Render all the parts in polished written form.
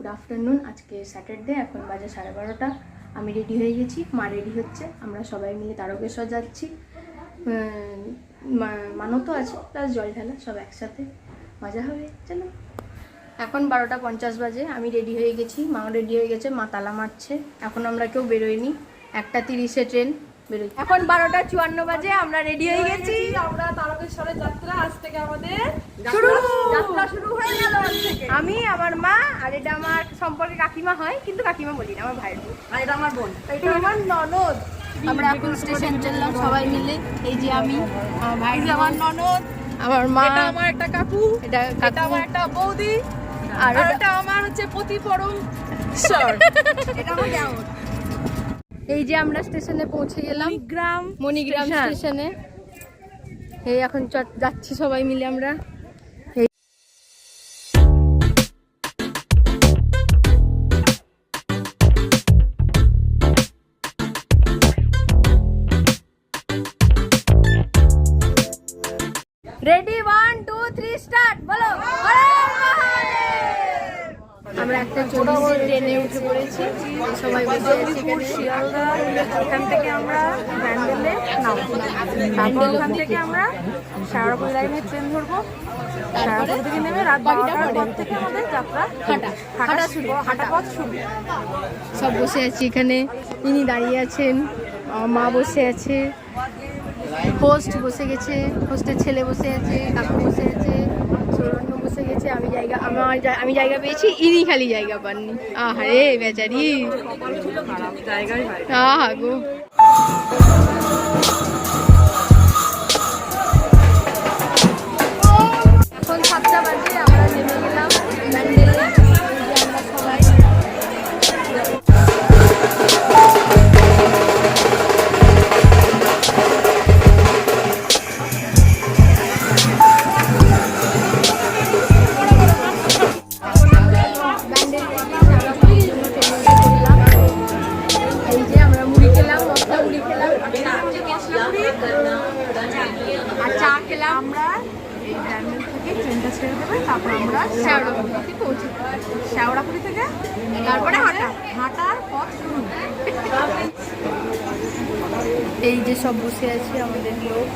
Good afternoon. আজকে Saturday, এখন বাজে 12:30। আমি রেডি হয়ে গেছি, মা রেডি হচ্ছে, আমরা সবাই মিলে তারকেশ্বর যাচ্ছি। মানতও আছে, প্লাস জল ঢালা, সব একসাথে মজা হবে। চলো, এখন 12:50 বাজে। আমি রেডি হয়ে গেছি, মাও রেডি হয়ে গেছে, মা তালা মারছে। এখন আমরা কেউ বেরোইনি, 1:30-এ ট্রেন বেরোই। এখন 12:54 বাজে, আমরা রেডি হয়ে গেছি। আমরা তারকেশ্বরের যাত্রা আজ থেকে আমাদের যাত্রা শুরু হয়ে গেল। আমি, আমার মা, আর এটা আমার সম্পর্কে কাকিমা হয়, কিন্তু কাকিমা বলি না, আমার ভাইয়ের বোন, আর এটা আমার বোন, এটা আমার ননদ। আমরা এখন স্টেশন চললাম সবাই মিলে। এই যে আমি, আমার ভাই, আমার ননদ, আমার মা, এটা আমার একটা কাকু, এটা আমার একটা বৌদি, আর এটা আমার হচ্ছে পতি পরম ঈশ্বর, এটা আমার দেওর। এই যে আমরা স্টেশনে পৌঁছে গেলাম, মণিগ্রাম স্টেশনে। এই এখন যাচ্ছি সবাই মিলে আমরা। Ready, 1 2 3 start. বলো আমরা একটা ট্রেনে উঠে পড়েছি, সবাই বসে আছি এখানে। শিয়ালদা, এখান থেকে আমরা ব্যান্ডেলে নামবো, তারপর ওখান থেকে আমরা শেওড়াফুলি লাইনে ট্রেন ধরবো। শেওড়াফুলি থেকে নেমে রাত 12টার পর থেকে আমাদের যাত্রা হাঁটা পথ শুরু। সব বসে আছি এখানে, ইনি দাঁড়িয়ে আছেন, আমার মা বসে আছে, হোস্ট বসে গেছে, হোস্টের ছেলে বসে আছে, কাকু বসে আছে, সৌরণ্য বসে গেছে। আমি জায়গা পেয়েছি, ইনি খালি জায়গা পাননি। আহারে বেচারি, আহা গো। এখন 7টা বাজে, আমরা নেমে গেলাম ব্যান্ডেলে। আমরা সবাই আমরা এই ব্যান্ডেল থেকে ট্রেনটা ছেড়ে দেবে, তারপর আমরা শেওড়াফুলি পৌঁছে শেওড়াফুলি থেকে তারপরে হাঁটার পথ শুরু। এই যে সব বসে আছে আমাদের লোক।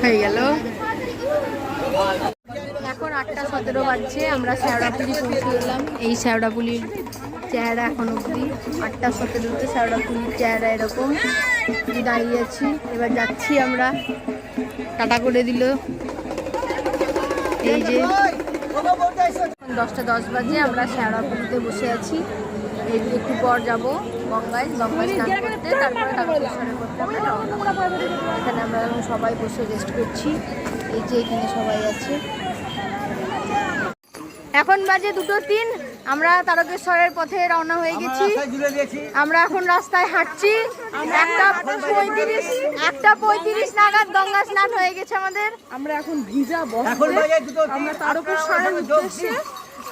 হয়ে গেল। এখন 8:17 বাজছে, আমরা শেওড়াফুলি পৌঁছে গেলাম। এই শেওড়াফুলির চেহারা এখন অবধি 8:17-তে শেওড়াফুলির চেহারা এরকম। দাঁড়িয়ে আছি, এবার যাচ্ছি আমরা। টাটা করে দিল। এই যে 10:10 বাজে, আমরা শেওড়াফুলিতে বসে আছি। এই একটু পর যাব গঙ্গায় স্নান করতে, তারপরে তারকেশ্বরে করতে আমরা রওনা হব। এখানে আমরা এখন সবাই বসে রেস্ট করছি। এই যে এখানে সবাই আছে। এখন বাজে 2:03, আমরা তারকেশ্বরের পথে রওনা হয়ে গেছি। আমরা এখন রাস্তায় হাঁটছি। 1:35 নাগাদ গঙ্গা স্নান হয়ে গেছে আমাদের। আমরা এখন ভিজা আমরা তারকেশ্বরের উদ্দেশ্যে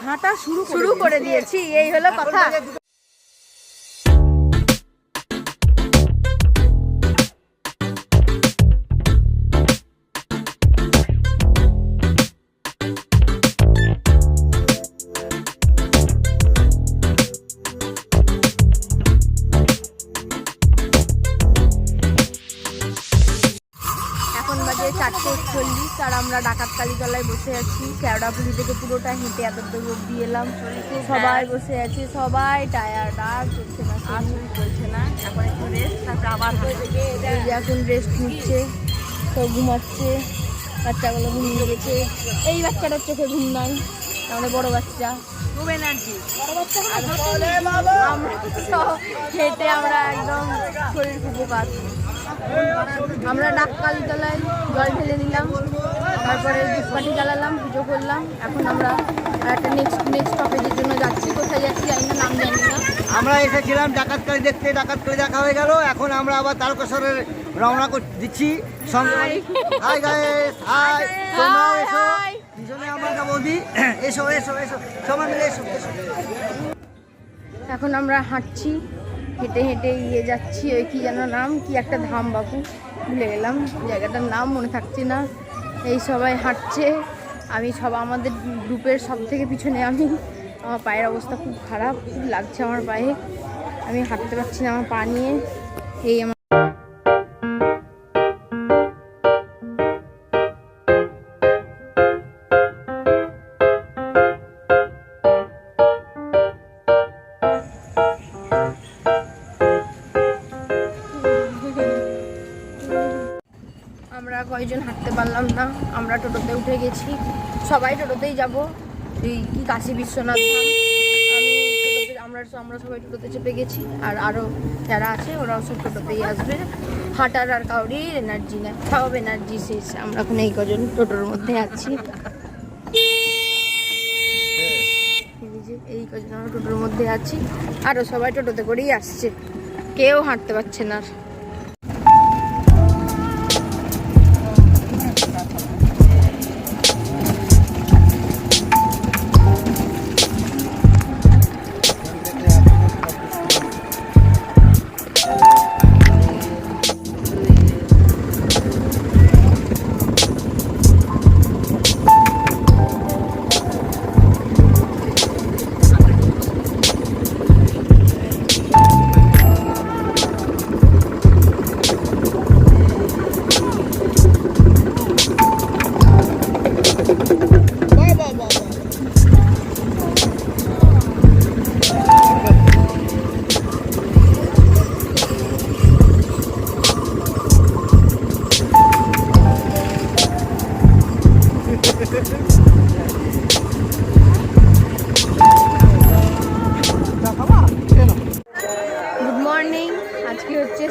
হাঁটা শুরু করে দিয়েছি। এই হলো কথা। এখন বাজে 4:41, আর আমরা ডাকাত কালীতলায় বসে আছি। শেওড়াফুলি থেকে পুরোটা হেঁটে এতটুকু অব্দি এলাম। সবাই বসে আছে, সবাই টায়ার্ড, আর চলছে না। এখন একটু রেস্ট, তারপরে আবার এই যে এখন রেস্ট নিচ্ছে, তো ঘুমাচ্ছে। বাচ্চাগুলো ঘুমিয়ে গেছে। এই বাচ্চাটার চোখে ঘুম নাই, আমাদের বড় বাচ্চা। খুব এনার্জি। আমরা সব হেঁটে আমরা একদম শরীর খুব উপকার। আমরা ডাক কালীতলায় জল ঢেলে নিলাম, তারপরে ধূপকাঠি জ্বালালাম, পুজো করলাম। এখন আমরা একটা নেক্সট স্টপেজের জন্য যাচ্ছি। কোথায় যাচ্ছি জানি না, নাম জানি না। আমরা এসেছিলাম ডাকাতকালী দেখতে, ডাকাতকালী দেখা হয়ে গেল। এখন আমরা আবার তারকেশ্বরের রওনা দিচ্ছি। হাই গাইস, হাই, তোমরা এসো। পিছনে আমার বৌদি, এসো এসো এসো, সবাই মিলে এসো। এখন আমরা হাঁটছি, হেঁটে হেঁটে যাচ্ছি। ওই কি যেন নাম, কি একটা ধাম বাবু, ভুলে গেলাম জায়গাটার নাম, মনে থাকছে না। এই সবাই হাঁটছে, আমি আমাদের গ্রুপের সব থেকে পিছনে আমি। আমার পায়ের অবস্থা খুব খারাপ, খুব লাগছে আমার পায়ে, আমি হাঁটতে পারছি না আমার পা নিয়ে। এই আমার আমরা কয়েকজন হাঁটতে পারলাম না, আমরা টোটোতে উঠে গেছি, সবাই টোটোতেই যাব। এই কি কাশী বিশ্বনাথ ধাম, আমি টোটোতে আমরা সবাই টোটোতে চেপে গেছি, আর আরও যারা আছে ওরাও সব টোটোতেই আসবে। হাঁটার আর কাউরির এনার্জি নেই, সব এনার্জি শেষ। আমরা এখন এই কজন টোটোর মধ্যে আছি, এই কজন আমরা টোটোর মধ্যে আছি, আরও সবাই টোটোতে করেই আসছে, কেউ হাঁটতে পারছে না।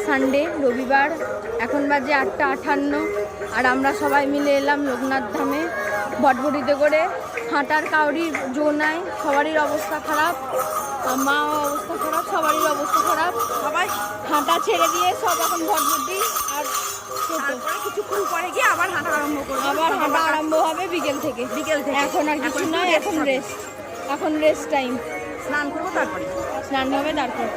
সানডে, রবিবার, এখন বাজে 8:58, আর আমরা সবাই মিলে এলাম লোকনাথ ধামে ভটভটিতে করে। হাঁটার কাউরির জো নাই, সবারই অবস্থা খারাপ, মা অবস্থা খারাপ, সবারই অবস্থা খারাপ। সবাই হাঁটা ছেড়ে দিয়ে সব এখন ভটভটি, আর কিছুক্ষণ পরে গিয়ে আবার হাঁটা আরম্ভ করবো, আবার হাঁটা আরম্ভ হবে বিকেল থেকে। এখন আর কিছু নয়, এখন রেস্ট টাইম। স্নান করবো, তারপরে স্নান হবে, তারপর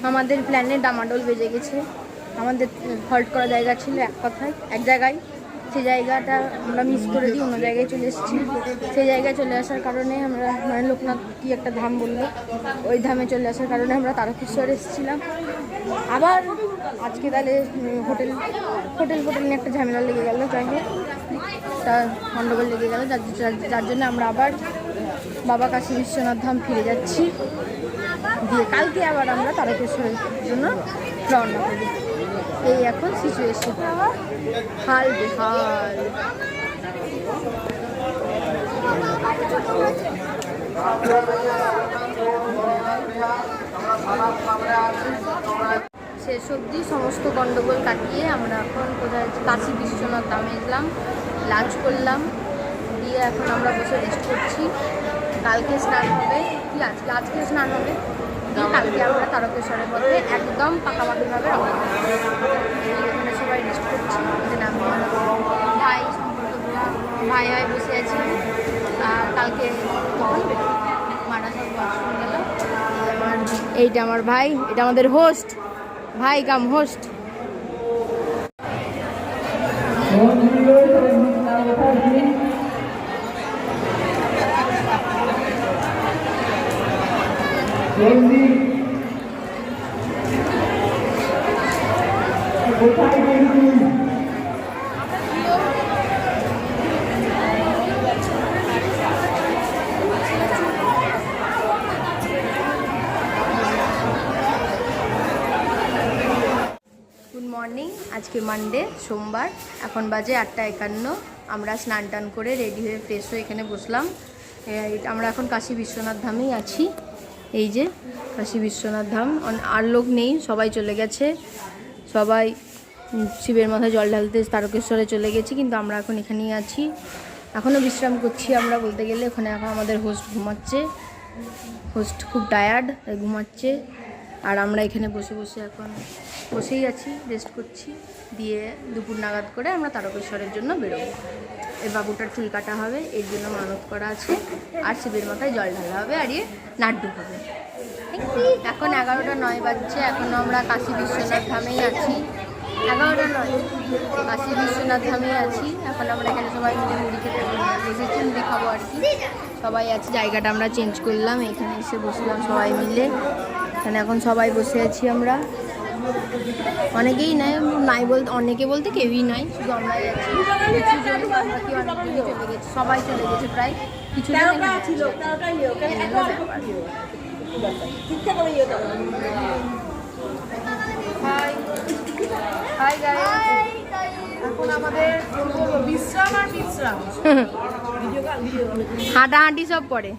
আমাদের প্ল্যানে ডামাডোল বেজে গেছে। আমাদের হল্ট করা জায়গা ছিল এক জায়গায়, সেই জায়গাটা আমরা মিস করে দিই, অন্য জায়গায় চলে এসেছি। সেই জায়গায় চলে আসার কারণে আমরা, মানে লোকনাথ কি একটা ধাম বললো, ওই ধামে চলে আসার কারণে আমরা তারকেশ্বর এসেছিলাম। আবার আজকে তাহলে হোটেল নিয়ে একটা ঝামেলা লেগে গেল, যাই হোক একটা গন্ডগোল লেগে গেল, যার জন্য আমরা আবার বাবা কাশী বিশ্বনাথ ধাম ফিরে যাচ্ছি, দিয়ে কালকে আবার আমরা তারকেশ্বরের জন্য রওনা করি। এই এখন সিচুয়েশন, হাল বেহাল। শেষ অবধি সমস্ত গন্ডগোল কাটিয়ে আমরা এখন কোথায় কাশী বিশ্বনাথ ধামে এলাম, লাঞ্চ করলাম, দিয়ে এখন আমরা বসে রেস্ট করছি। কালকে স্নান হবে, কি আজকে স্নান হবে, কালকে আমরা তারকেশ্বরের পথে একদম পাকাপাকিভাবে রওনা করব। এখানে সবাই রেস্ট করছি, ভাই সম্পর্কগুলো ভাই বসে আছি, কালকে কখন মারা সব শুনে গেল। এইটা আমার ভাই, এটা আমাদের হোস্ট, ভাই কাম হোস্ট। আজকে মানডে, সোমবার, এখন বাজে 8:51। আমরা স্নান টান করে রেডি হয়ে ফ্রেশ হয়ে এখানে বসলাম। আমরা এখন কাশী বিশ্বনাথ ধামেই আছি। এই যে কাশী বিশ্বনাথ ধাম, আর লোক নেই, সবাই চলে গেছে, সবাই শিবের মাথায় জল ঢালতে তারকেশ্বরে চলে গেছি, কিন্তু আমরা এখন এখানেই আছি, এখনও বিশ্রাম করছি আমরা বলতে গেলে। ওখানে এখন আমাদের হোস্ট ঘুমাচ্ছে, হোস্ট খুব টায়ার্ড, তাই ঘুমাচ্ছে। আর আমরা এখানে বসে বসে এখন বসেই আছি, রেস্ট করছি। দিয়ে দুপুর নাগাদ করে আমরা তারকেশ্বরের জন্য বেরোবো। এই বাবুটার চুল কাটা হবে, এর জন্য মানত করা আছে। আর শিবের মাথায় জল ঢালা হবে, আর ইয়ে নাড়ু হবে। এখন 11:09 বাজছে, এখনও আমরা কাশী বিশ্বনাথ ধামেই আছি। 11:09 কাশী বিশ্বনাথ ধামেই আছি। এখন আমরা এখানে সবাই মিলে মুড়ি খেতে বসেছি, মুড়ি খাবো আর কি। সবাই আছে, জায়গাটা আমরা চেঞ্জ করলাম, এখানে এসে বসলাম সবাই মিলে। এখানে এখন সবাই বসে আছি আমরা। অনেকেই নাই বলতে, অনেকে বলতে কেউই নাই, শুধু আমরাই আছি। কিছু জন বাকি অনেকজনই চলে গেছে, সবাই চলে গেছে প্রায়। কিছু জন হাই হাই গাইস, এখন আমাদের বিশ্রাম আর বিশ্রাম, হাঁটাহাঁটি সব পরে।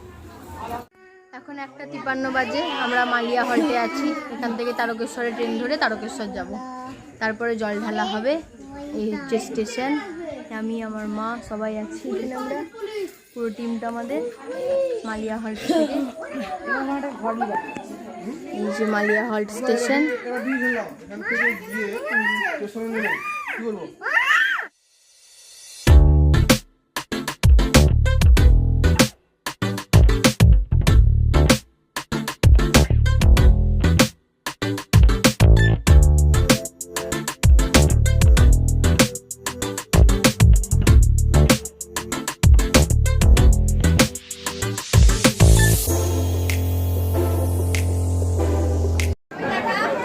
এখন 1:53 বাজে, আমরা মালিয়া হল্টে আছি। এখান থেকে তারকেশ্বরের ট্রেন ধরে তারকেশ্বর যাব, তারপরে জল ঢালা হবে। এই হচ্ছে স্টেশন, আমি আমার মা সবাই আছি এখানে, আমরা পুরো টিমটা আমাদের মালিয়া হল্ট থেকে। এই যে মালিয়া হল্ট স্টেশন।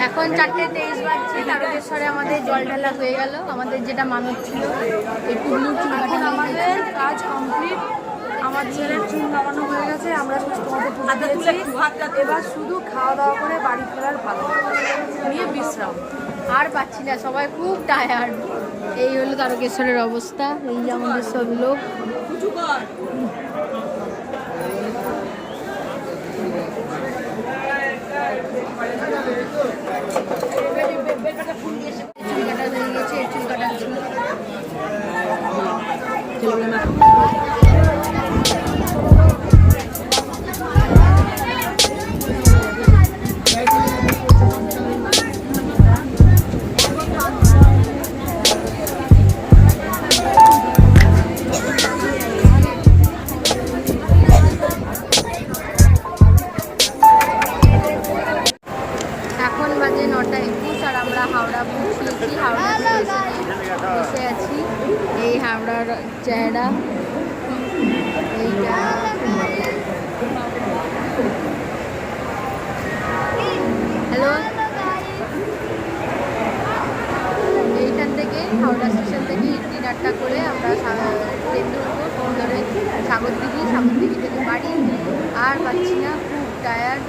এখন 4:23 বাজছে, তারকেশ্বরে আমাদের জল ঢালা হয়ে গেল। আমাদের যেটা মানত ছিল, এই টুকলুর চুল কাটা আমাদের কাজ কমপ্লিট। আমার ছেলের চুল লাগানো হয়ে গেছে, আমরা তোমাদের পুজো দিয়েছি। এবার শুধু খাওয়া দাওয়া করে বাড়ি ফেরার ভালো নিয়ে বিশ্রাম। আর পাচ্ছি না, সবাই খুব টায়ার্ড। এই হলো তারকেশ্বরের অবস্থা। এই যে আমাদের সব লোক। চুল কাটা হয়ে গেছে, চুল কাটা ছিল। এখন বাজে 9:21 আর আমরা হাওড়া পৌঁছেছি। হাওড়া স্টেশনে বসে আছি। এই হাওড়ার চেহারা এইটা। হ্যালো, এইখান থেকে হাওড়া স্টেশন থেকে ডিনারটা করে আমরা ট্রেন ধরবো, ট্রেন ধরে সাগরদিঘি থেকে বাড়ি। আর পাচ্ছি না, খুব টায়ার্ড।